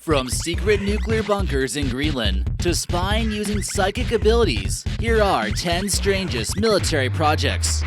From secret nuclear bunkers in Greenland to spying using psychic abilities, here are 10 strangest military projects.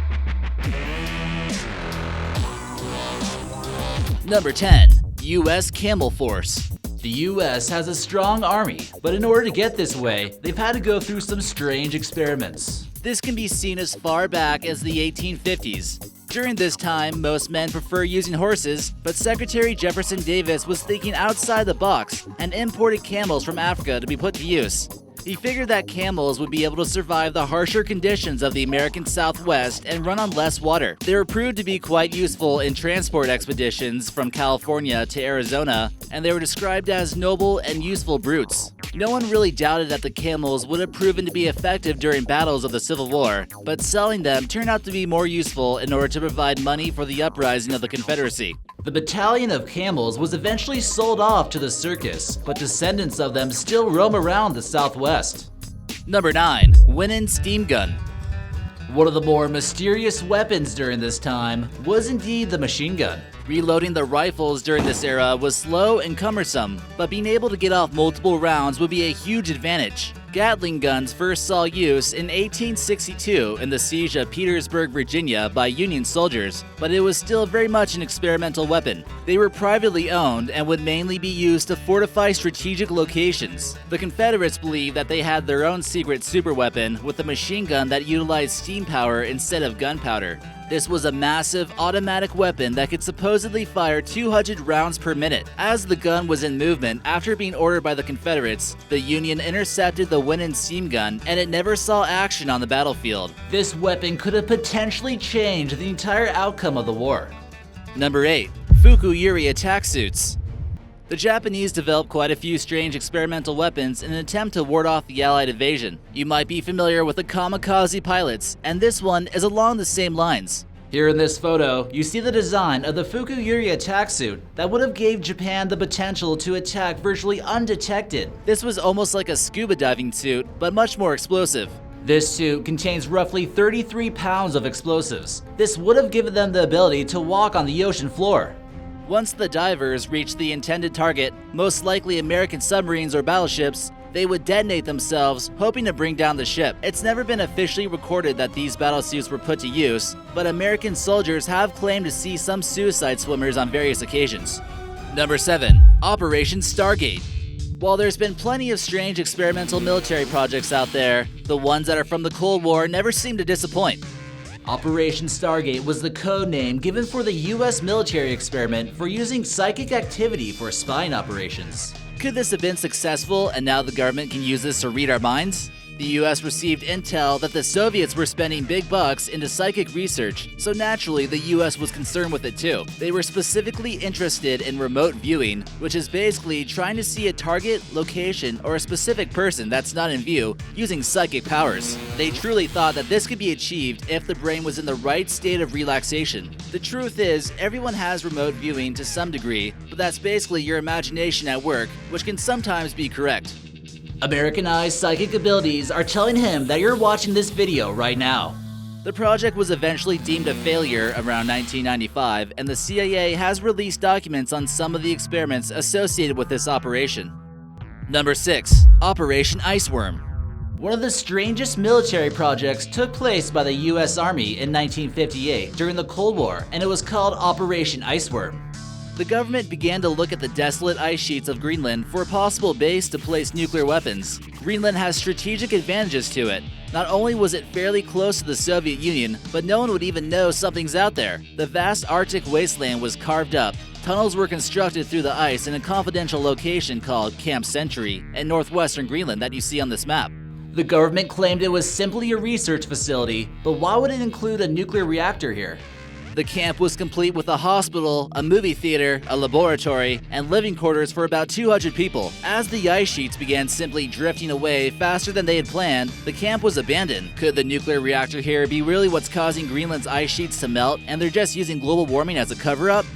Number 10. U.S. Camel Force. The U.S. has a strong army, but in order to get this way, they've had to go through some strange experiments. This can be seen as far back as the 1850s. During this time, most men prefer using horses, but Secretary Jefferson Davis was thinking outside the box and imported camels from Africa to be put to use. He figured that camels would be able to survive the harsher conditions of the American Southwest and run on less water. They were proved to be quite useful in transport expeditions from California to Arizona, and they were described as noble and useful brutes. No one really doubted that the camels would have proven to be effective during battles of the Civil War, but selling them turned out to be more useful in order to provide money for the uprising of the Confederacy. The battalion of camels was eventually sold off to the circus, but descendants of them still roam around the Southwest. Number 9. Winnin Steam Gun. One of the more mysterious weapons during this time was indeed the machine gun. Reloading the rifles during this era was slow and cumbersome, but being able to get off multiple rounds would be a huge advantage. Gatling guns first saw use in 1862 in the siege of Petersburg, Virginia by Union soldiers, but it was still very much an experimental weapon. They were privately owned and would mainly be used to fortify strategic locations. The Confederates believed that they had their own secret superweapon with a machine gun that utilized steam power instead of gunpowder. This was a massive automatic weapon that could supposedly fire 200 rounds per minute. As the gun was in movement after being ordered by the Confederates, the Union intercepted the Winnin steam gun and it never saw action on the battlefield. This weapon could have potentially changed the entire outcome of the war. Number 8. Fukui Ataque suits. The Japanese developed quite a few strange experimental weapons in an attempt to ward off the Allied invasion. You might be familiar with the kamikaze pilots, and this one is along the same lines. Here in this photo, you see the design of the Fukui Ataque suit that would have gave Japan the potential to attack virtually undetected. This was almost like a scuba diving suit, but much more explosive. This suit contains roughly 33 pounds of explosives. This would have given them the ability to walk on the ocean floor. Once the divers reached the intended target, most likely American submarines or battleships, they would detonate themselves, hoping to bring down the ship. It's never been officially recorded that these battlesuits were put to use, but American soldiers have claimed to see some suicide swimmers on various occasions. Number 7. Operation Stargate. While there's been plenty of strange experimental military projects out there, the ones that are from the Cold War never seem to disappoint. Operation Stargate was the code name given for the U.S. military experiment for using psychic activity for spying operations. Could this have been successful and now the government can use this to read our minds? The U.S. received intel that the Soviets were spending big bucks into psychic research, so naturally the U.S. was concerned with it too. They were specifically interested in remote viewing, which is basically trying to see a target, location, or a specific person that's not in view using psychic powers. They truly thought that this could be achieved if the brain was in the right state of relaxation. The truth is, everyone has remote viewing to some degree, but that's basically your imagination at work, which can sometimes be correct. Americanized psychic abilities are telling him that you're watching this video right now. The project was eventually deemed a failure around 1995, and the CIA has released documents on some of the experiments associated with this operation. Number 6. Operation Iceworm. One of the strangest military projects took place by the U.S. Army in 1958 during the Cold War, and it was called Operation Iceworm. The government began to look at the desolate ice sheets of Greenland for a possible base to place nuclear weapons. Greenland has strategic advantages to it. Not only was it fairly close to the Soviet Union, but no one would even know something's out there. The vast Arctic wasteland was carved up. Tunnels were constructed through the ice in a confidential location called Camp Century in Northwestern Greenland that you see on this map. The government claimed it was simply a research facility, but why would it include a nuclear reactor here? The camp was complete with a hospital, a movie theater, a laboratory, and living quarters for about 200 people. As the ice sheets began simply drifting away faster than they had planned, the camp was abandoned. Could the nuclear reactor here be really what's causing Greenland's ice sheets to melt, and they're just using global warming as a cover-up?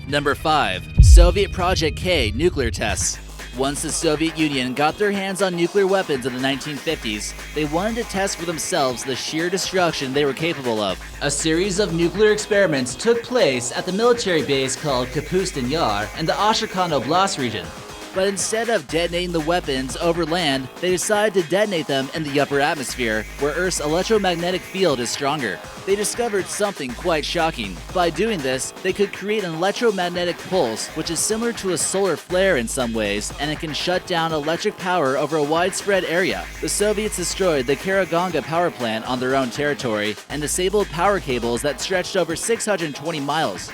Number 5. Soviet Project K nuclear tests. Once the Soviet Union got their hands on nuclear weapons in the 1950s, they wanted to test for themselves the sheer destruction they were capable of. A series of nuclear experiments took place at the military base called Kapustin Yar in the Astrakhan Oblast region. But instead of detonating the weapons over land, they decided to detonate them in the upper atmosphere, where Earth's electromagnetic field is stronger. They discovered something quite shocking. By doing this, they could create an electromagnetic pulse, which is similar to a solar flare in some ways, and it can shut down electric power over a widespread area. The Soviets destroyed the Karaganga power plant on their own territory and disabled power cables that stretched over 620 miles.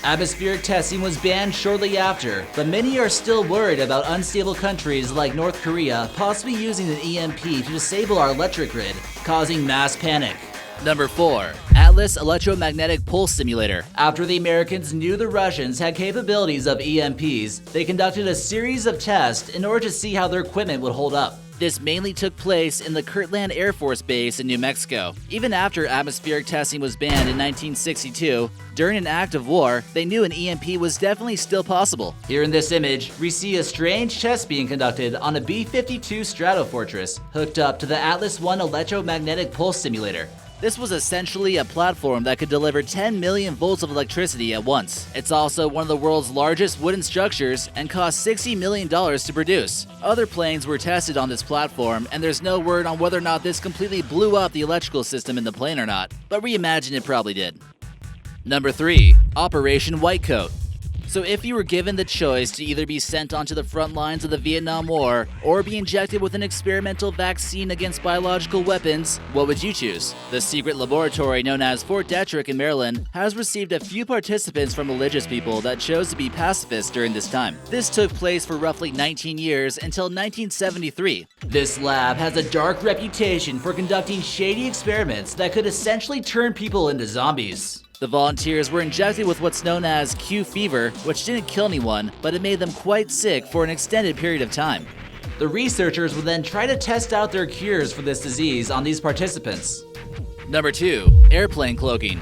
Atmospheric testing was banned shortly after, but many are still worried about unstable countries like North Korea possibly using an EMP to disable our electric grid, causing mass panic. Number 4. Atlas Electromagnetic Pulse Simulator. After the Americans knew the Russians had capabilities of EMPs, they conducted a series of tests in order to see how their equipment would hold up. This mainly took place in the Kirtland Air Force Base in New Mexico. Even after atmospheric testing was banned in 1962, during an act of war, they knew an EMP was definitely still possible. Here in this image, we see a strange test being conducted on a B-52 Stratofortress hooked up to the Atlas I Electromagnetic Pulse Simulator. This was essentially a platform that could deliver 10 million volts of electricity at once. It's also one of the world's largest wooden structures and cost $60 million to produce. Other planes were tested on this platform, and there's no word on whether or not this completely blew up the electrical system in the plane or not, but we imagine it probably did. Number 3. Operation Whitecoat. So if you were given the choice to either be sent onto the front lines of the Vietnam War or be injected with an experimental vaccine against biological weapons, what would you choose? The secret laboratory known as Fort Detrick in Maryland has received a few participants from religious people that chose to be pacifists during this time. This took place for roughly 19 years until 1973. This lab has a dark reputation for conducting shady experiments that could essentially turn people into zombies. The volunteers were injected with what's known as Q fever, which didn't kill anyone, but it made them quite sick for an extended period of time. The researchers would then try to test out their cures for this disease on these participants. Number 2. Airplane cloaking.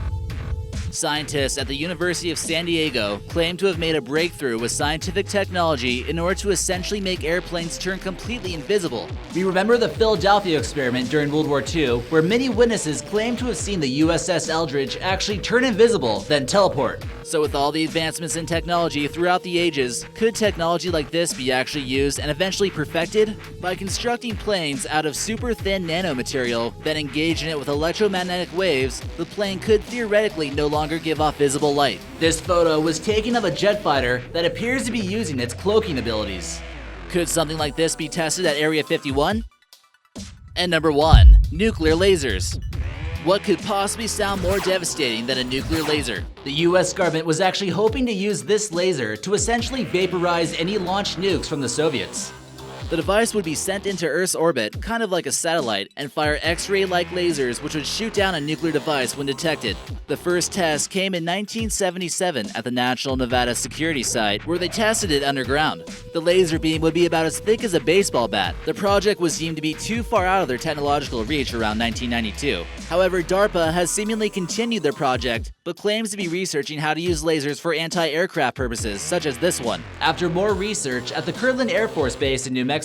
Scientists at the University of San Diego claim to have made a breakthrough with scientific technology in order to essentially make airplanes turn completely invisible. We remember the Philadelphia experiment during World War II, where many witnesses claimed to have seen the USS Eldridge actually turn invisible, then teleport. So with all the advancements in technology throughout the ages, could technology like this be actually used and eventually perfected? By constructing planes out of super thin nanomaterial, then engaging it with electromagnetic waves, the plane could theoretically no longer give off visible light. This photo was taken of a jet fighter that appears to be using its cloaking abilities. Could something like this be tested at Area 51? And number 1. Nuclear lasers. What could possibly sound more devastating than a nuclear laser? The US government was actually hoping to use this laser to essentially vaporize any launched nukes from the Soviets. The device would be sent into Earth's orbit, kind of like a satellite, and fire X-ray-like lasers which would shoot down a nuclear device when detected. The first test came in 1977 at the National Nevada Security Site, where they tested it underground. The laser beam would be about as thick as a baseball bat. The project was deemed to be too far out of their technological reach around 1992. However, DARPA has seemingly continued their project, but claims to be researching how to use lasers for anti-aircraft purposes, such as this one. After more research at the Kirtland Air Force Base in New Mexico,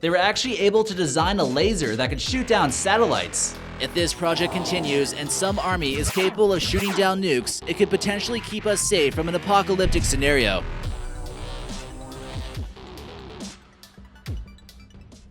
they were actually able to design a laser that could shoot down satellites. If this project continues and some army is capable of shooting down nukes, it could potentially keep us safe from an apocalyptic scenario.